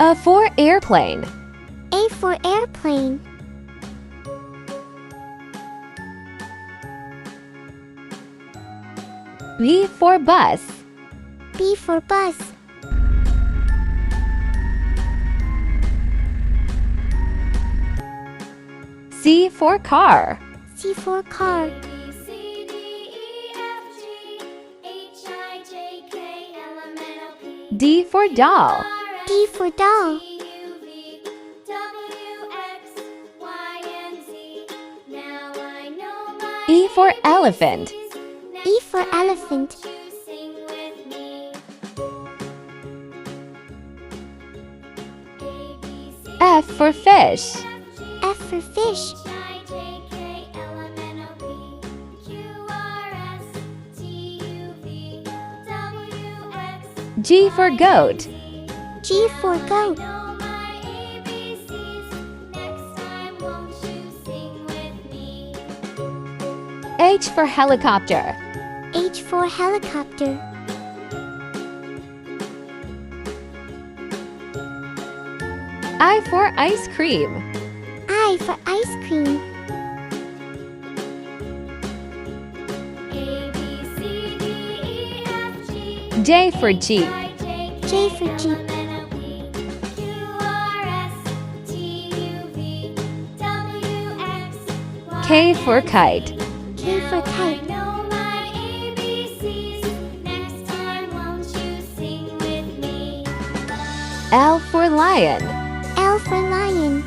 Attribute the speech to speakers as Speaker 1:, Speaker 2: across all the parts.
Speaker 1: A for airplane.
Speaker 2: A for airplane.
Speaker 1: B for bus.
Speaker 2: B for bus.
Speaker 1: C for car.
Speaker 2: C for car.
Speaker 1: D for doll.
Speaker 2: D for doll.
Speaker 1: E for elephant.
Speaker 2: E for elephant.
Speaker 1: F for fish.
Speaker 2: F for fish.
Speaker 1: G for goat.
Speaker 2: G for goat.
Speaker 1: H for helicopter.
Speaker 2: H for helicopter.
Speaker 1: I for ice cream.
Speaker 2: I for ice cream.
Speaker 1: J for jeep.
Speaker 2: J for jeep.
Speaker 1: K for kite.
Speaker 2: K for kite.
Speaker 1: L for lion.
Speaker 2: L for lion.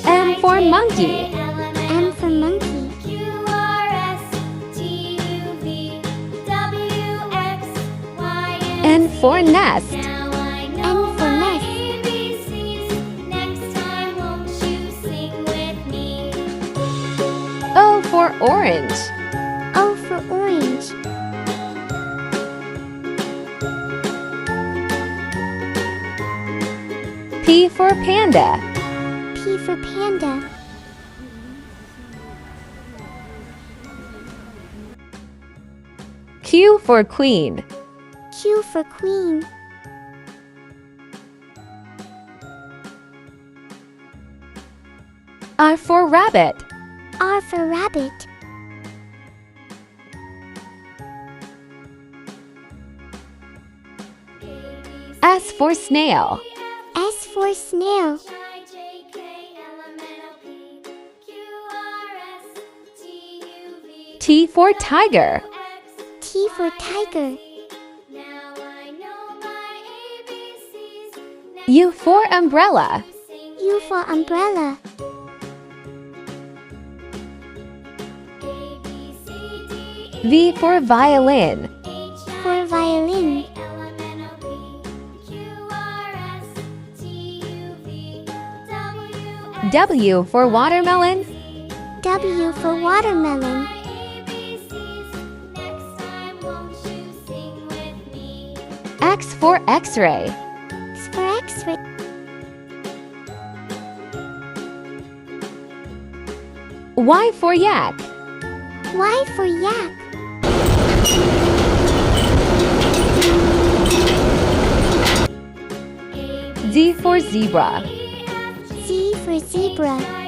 Speaker 1: M for monkey.
Speaker 2: M for monkey.
Speaker 1: N for nest.
Speaker 2: N for nest.
Speaker 1: O for orange.
Speaker 2: O for orange.
Speaker 1: P for panda.
Speaker 2: P for panda.
Speaker 1: Q for queen.
Speaker 2: Q for queen.
Speaker 1: R for rabbit.
Speaker 2: R for rabbit.
Speaker 1: S for snail.
Speaker 2: S for snail.
Speaker 1: T for tiger.
Speaker 2: T for tiger.
Speaker 1: U for umbrella.
Speaker 2: U for umbrella.
Speaker 1: V for violin.
Speaker 2: For violin.
Speaker 1: W for watermelon.
Speaker 2: W for watermelon.
Speaker 1: X for x-ray.
Speaker 2: X for X-ray.
Speaker 1: Y for yak.
Speaker 2: Y for yak.
Speaker 1: Z for zebra.
Speaker 2: Z for zebra.